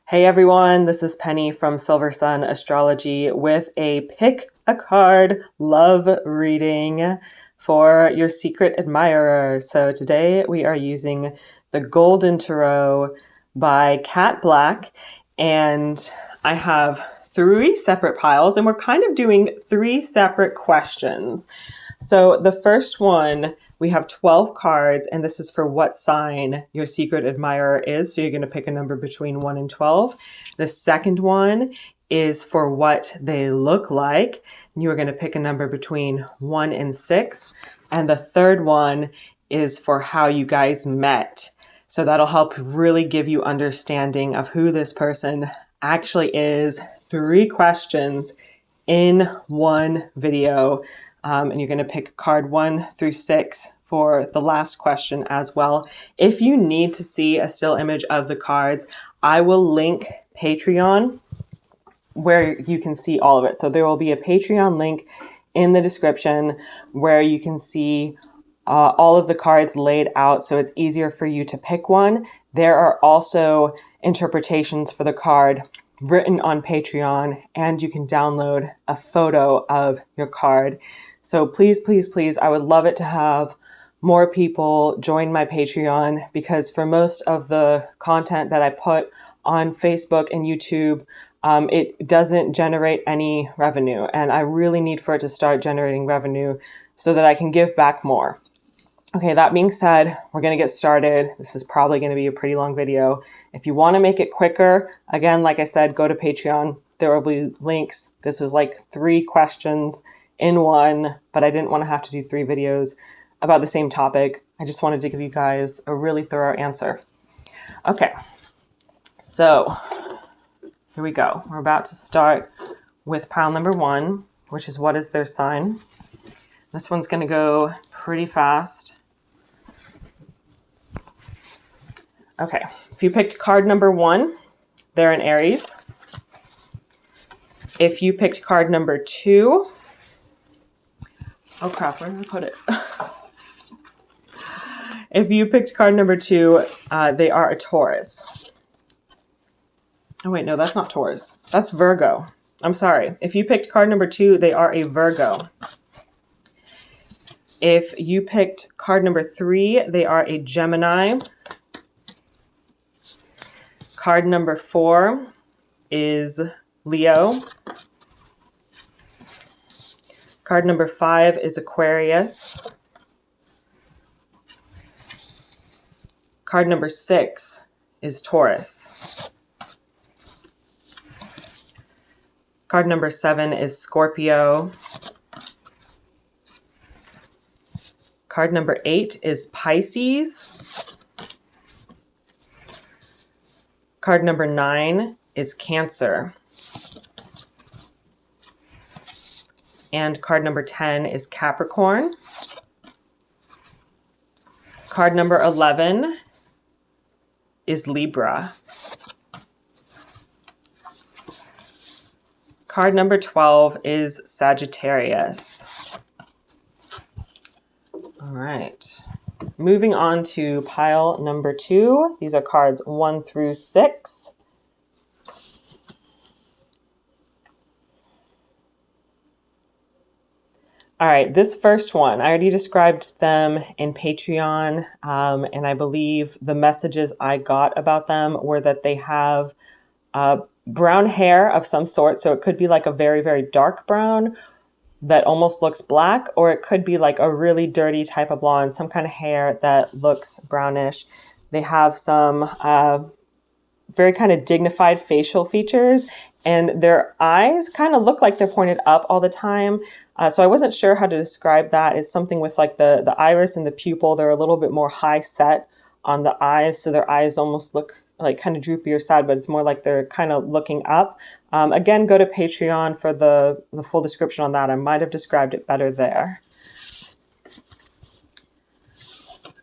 Hey everyone, this is Penny from Silver Sun Astrology with a pick a card love reading for your secret admirer. So today we are using the Golden Tarot by Kat Black, and I have three separate piles and we're kind of doing three separate questions. So the first one, we have 12 cards, and this is for what sign your secret admirer is. So you're going to pick a number between 1 and 12. The second one is for what they look like. You are going to pick a number between 1 and 6. And the third one is for how you guys met. So that'll help really give you understanding of who this person actually is. 3 questions in one video. And you're going to pick card 1 through 6 for the last question as well. If you need to see a still image of the cards, I will link Patreon where you can see all of it. So there will be a Patreon link in the description where you can see all of the cards laid out, so it's easier for you to pick one. There are also interpretations for the card written on Patreon, and you can download a photo of your card. So please, please, please, I would love it to have more people join my Patreon, because for most of the content that I put on Facebook and YouTube, it doesn't generate any revenue, and I really need for it to start generating revenue so that I can give back more. Okay, that being said, we're going to get started. This is probably going to be a pretty long video. If you want to make it quicker, again, like I said, go to Patreon. There will be links. This is like 3 questions in one, but I didn't want to have to do 3 videos about the same topic. I just wanted to give you guys a really thorough answer. Okay, so here we go. We're about to start with pile number 1, which is what is their sign. This one's going to go pretty fast. Okay, if you picked card number 1, they're an Aries. If you picked card number 2, oh crap, where did I put it? If you picked card number 2, they are a Taurus. Oh wait, no, that's not Taurus. That's Virgo. I'm sorry. If you picked card number 2, they are a Virgo. If you picked card number 3, they are a Gemini. Card number 4 is Leo. Card number 5 is Aquarius. Card number 6 is Taurus. Card number 7 is Scorpio. Card number 8 is Pisces. Card number 9 is Cancer. And card number 10 is Capricorn. Card number 11 is Libra. Card number 12 is Sagittarius. All right. Moving on to pile number 2. These are cards 1 through 6. All right, this first one, I already described them in Patreon, and I believe the messages I got about them were that they have brown hair of some sort. So it could be like a very, very dark brown that almost looks black, or it could be like a really dirty type of blonde, some kind of hair that looks brownish. They have some very kind of dignified facial features, and their eyes kind of look like they're pointed up all the time. So I wasn't sure how to describe that. It's something with like the iris and the pupil. They're a little bit more high set on the eyes, so their eyes almost look like kind of droopy or sad, but it's more like they're kind of looking up. Again, go to Patreon for the full description on that. I might have described it better there.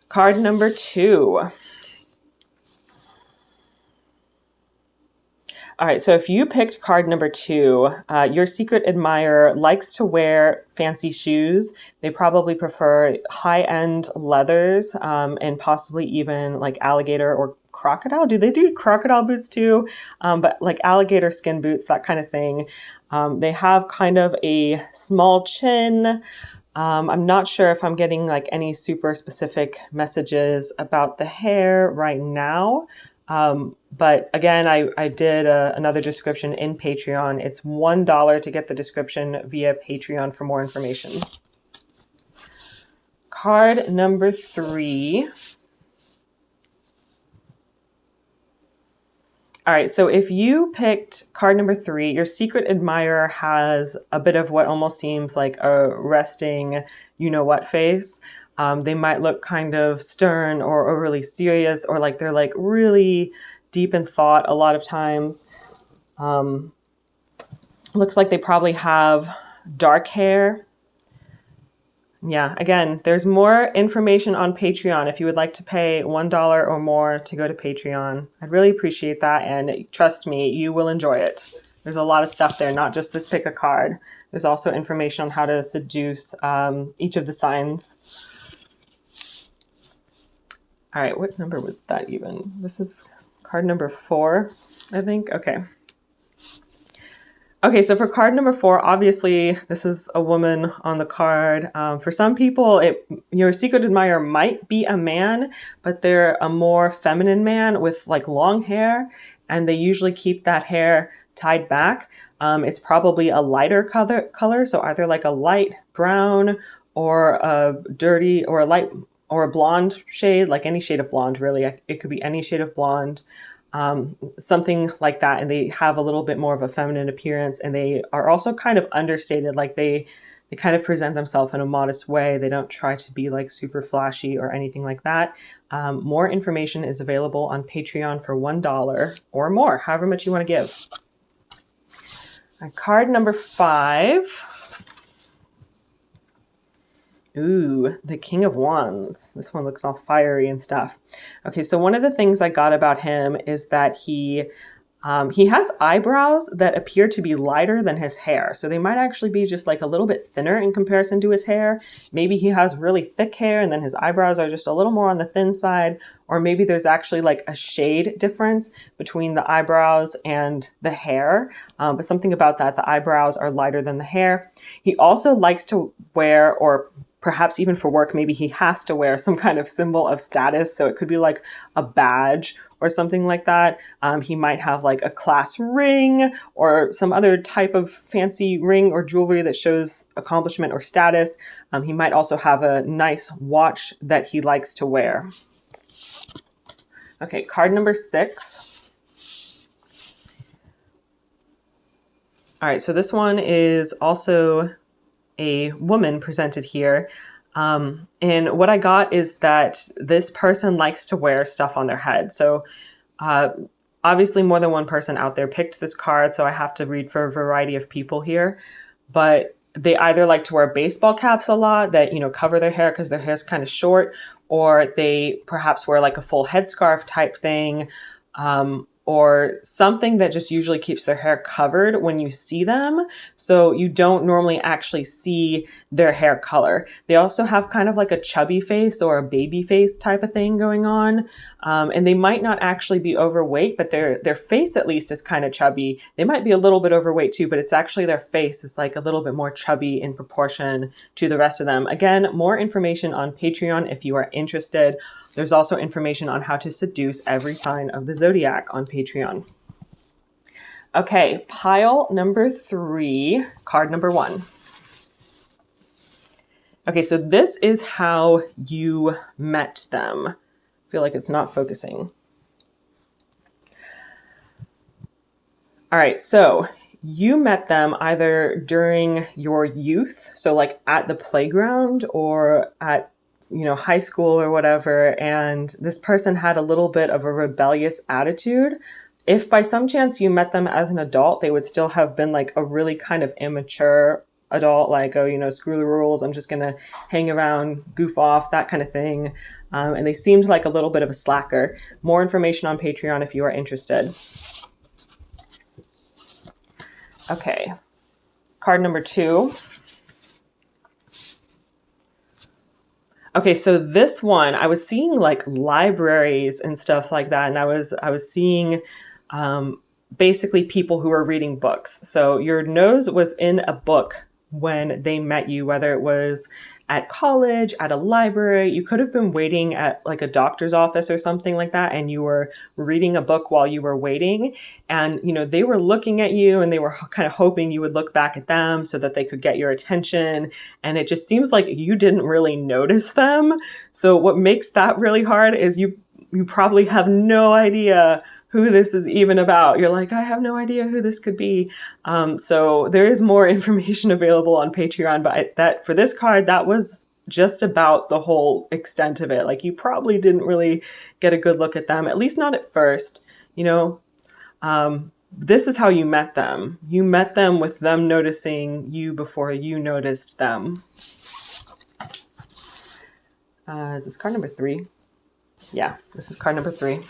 Card number 2. All right, so if you picked card number 2, your secret admirer likes to wear fancy shoes. They probably prefer high-end leathers and possibly even like alligator or crocodile. Do they do crocodile boots too? But like alligator skin boots, that kind of thing. They have kind of a small chin. I'm not sure if I'm getting like any super specific messages about the hair right now. But again, I did another description in Patreon. It's $1 to get the description via Patreon for more information. Card number 3. All right, so if you picked card number 3, your secret admirer has a bit of what almost seems like a resting you-know-what face. They might look kind of stern or overly serious, or like they're like really deep in thought a lot of times. Looks like they probably have dark hair. Yeah, again, there's more information on Patreon if you would like to pay $1 or more to go to Patreon. I'd really appreciate that, and trust me, you will enjoy it. There's a lot of stuff there, not just this pick a card. There's also information on how to seduce each of the signs. All right, what number was that even? This is card number 4, I think. Okay, so for card number 4, obviously this is a woman on the card. For some people, your secret admirer might be a man, but they're a more feminine man with like long hair, and they usually keep that hair tied back. It's probably a lighter color, so either like a light brown or a dirty or a light or a blonde shade, like any shade of blonde, really. It could be any shade of blonde. Something like that, and they have a little bit more of a feminine appearance, and they are also kind of understated, like they kind of present themselves in a modest way. They don't try to be like super flashy or anything like that. More information is available on Patreon for $1 or more, however much you want to give. Card number 5. Ooh, the King of Wands. This one looks all fiery and stuff. Okay, so one of the things I got about him is that he has eyebrows that appear to be lighter than his hair. So they might actually be just like a little bit thinner in comparison to his hair. Maybe he has really thick hair and then his eyebrows are just a little more on the thin side. Or maybe there's actually like a shade difference between the eyebrows and the hair. But something about that, the eyebrows are lighter than the hair. He also likes to wear, or perhaps even for work, maybe he has to wear some kind of symbol of status. So it could be like a badge or something like that. He might have like a class ring or some other type of fancy ring or jewelry that shows accomplishment or status. He might also have a nice watch that he likes to wear. Okay, card number 6. All right, so this one is also a woman presented here. And what I got is that this person likes to wear stuff on their head. So obviously more than one person out there picked this card, so I have to read for a variety of people here. But they either like to wear baseball caps a lot that, cover their hair because their hair is kind of short, or they perhaps wear like a full headscarf type thing, or something that just usually keeps their hair covered when you see them. So you don't normally actually see their hair color. They also have kind of like a chubby face or a baby face type of thing going on. And they might not actually be overweight, but their face at least is kind of chubby. They might be a little bit overweight too, but it's actually their face is like a little bit more chubby in proportion to the rest of them. Again, more information on Patreon if you are interested. There's also information on how to seduce every sign of the zodiac on Patreon. Okay, pile number 3, card number 1. Okay, so this is how you met them. I feel like it's not focusing. All right, so you met them either during your youth, so like at the playground or at high school or whatever, and this person had a little bit of a rebellious attitude. If by some chance you met them as an adult, they would still have been like a really kind of immature adult, like, screw the rules, I'm just gonna hang around, goof off, that kind of thing. And they seemed like a little bit of a slacker. More information on Patreon if you are interested. Okay, card number 2. Okay, so this one, I was seeing like libraries and stuff like that, and I was seeing um, basically people who were reading books. So your nose was in a book when they met you, whether it was at college, at a library. You could have been waiting at like a doctor's office or something like that, and you were reading a book while you were waiting. And, they were looking at you and they were kind of hoping you would look back at them so that they could get your attention. And it just seems like you didn't really notice them. So what makes that really hard is you probably have no idea who this is even about. You're like, I have no idea who this could be. So there is more information available on Patreon, but that for this card, that was just about the whole extent of it. Like you probably didn't really get a good look at them, at least not at first. This is how you met them. You met them with them noticing you before you noticed them. Is this card number 3? Yeah, this is card number 3.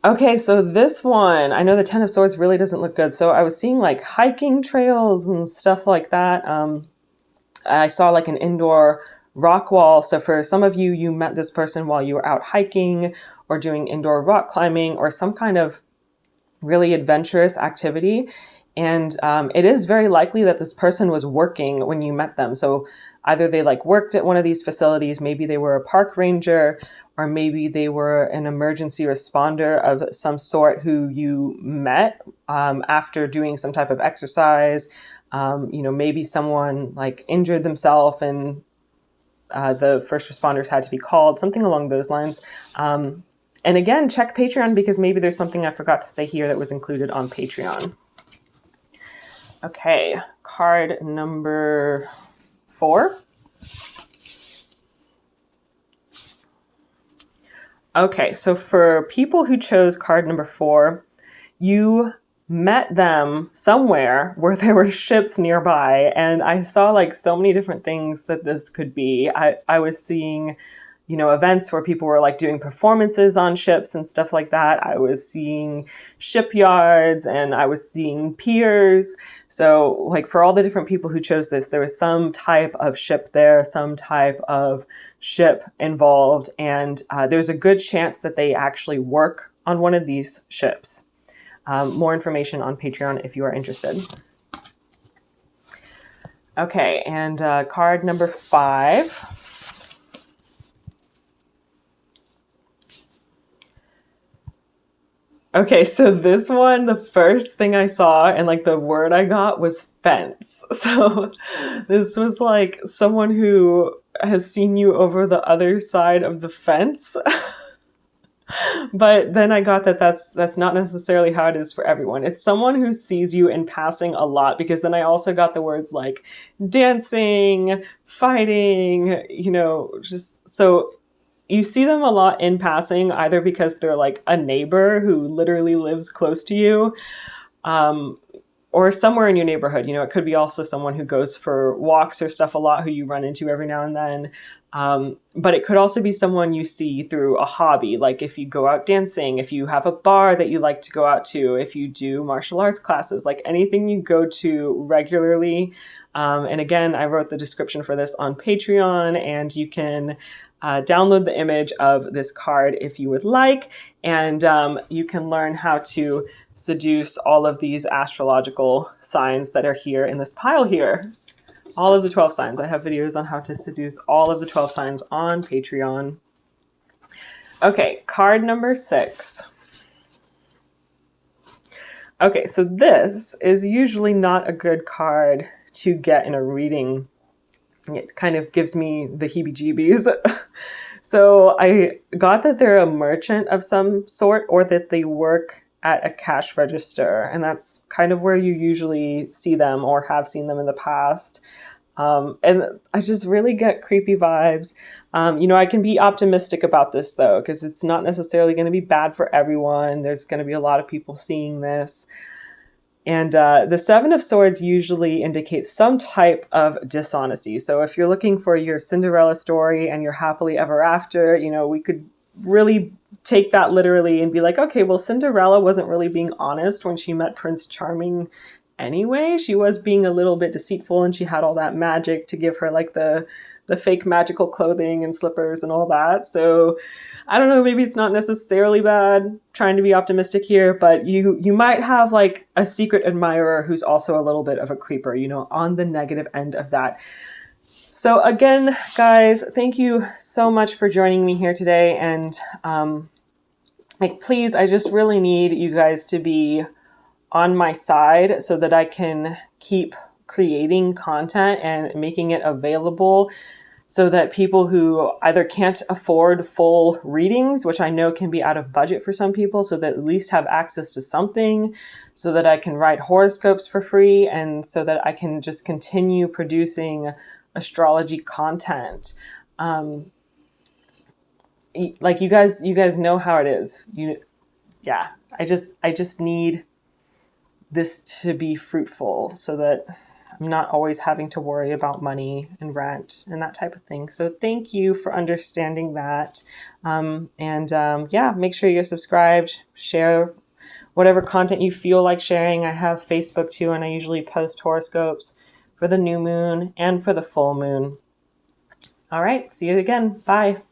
Okay, so this one, I know the Ten of Swords really doesn't look good. So I was seeing like hiking trails and stuff like that. I saw like an indoor rock wall. So for some of you, you met this person while you were out hiking or doing indoor rock climbing or some kind of really adventurous activity. And it is very likely that this person was working when you met them. So either they like worked at one of these facilities, maybe they were a park ranger, or maybe they were an emergency responder of some sort who you met after doing some type of exercise. Maybe someone like injured themselves and the first responders had to be called, something along those lines. And again, check Patreon because maybe there's something I forgot to say here that was included on Patreon. Okay, card number 4. Okay, so for people who chose card number 4, you met them somewhere where there were ships nearby, and I saw like so many different things that this could be. I was seeing events where people were like doing performances on ships and stuff like that. I was seeing shipyards and I was seeing piers. So like for all the different people who chose this, there was some type of ship there, some type of ship involved. And there's a good chance that they actually work on one of these ships. More information on Patreon if you are interested. Okay, and card number 5. Okay, so this one, the first thing I saw and like the word I got was fence. So this was like someone who has seen you over the other side of the fence. But then I got that that's not necessarily how it is for everyone. It's someone who sees you in passing a lot, because then I also got the words like dancing, fighting, just so you see them a lot in passing, either because they're like a neighbor who literally lives close to you, or somewhere in your neighborhood. It could be also someone who goes for walks or stuff a lot who you run into every now and then. But it could also be someone you see through a hobby, like if you go out dancing, if you have a bar that you like to go out to, if you do martial arts classes, like anything you go to regularly. And again, I wrote the description for this on Patreon, and you can download the image of this card if you would like, and you can learn how to seduce all of these astrological signs that are here in this pile here. All of the 12 signs. I have videos on how to seduce all of the 12 signs on Patreon. Okay, card number 6. Okay, so this is usually not a good card to get in a reading. It kind of gives me the heebie-jeebies. So I got that they're a merchant of some sort, or that they work at a cash register. And that's kind of where you usually see them or have seen them in the past. And I just really get creepy vibes. I can be optimistic about this though, because it's not necessarily going to be bad for everyone. There's going to be a lot of people seeing this. And the 7 of Swords usually indicates some type of dishonesty. So if you're looking for your Cinderella story and your happily ever after, we could really take that literally and be like, okay, well, Cinderella wasn't really being honest when she met Prince Charming anyway. She was being a little bit deceitful, and she had all that magic to give her like the the fake magical clothing and slippers and all that. So I don't know, maybe it's not necessarily bad trying to be optimistic here, but you might have like a secret admirer who's also a little bit of a creeper, you know, on the negative end of that. So again, guys, thank you so much for joining me here today. And like, please, I just really need you guys to be on my side so that I can keep creating content and making it available so that people who either can't afford full readings, which I know can be out of budget for some people, so that at least have access to something, so that I can write horoscopes for free, and so that I can just continue producing astrology content. Like you guys know how it is. I just need this to be fruitful so that I'm not always having to worry about money and rent and that type of thing. So thank you for understanding that. Make sure you're subscribed, share whatever content you feel like sharing. I have Facebook too, and I usually post horoscopes for the new moon and for the full moon. All right, see you again. Bye.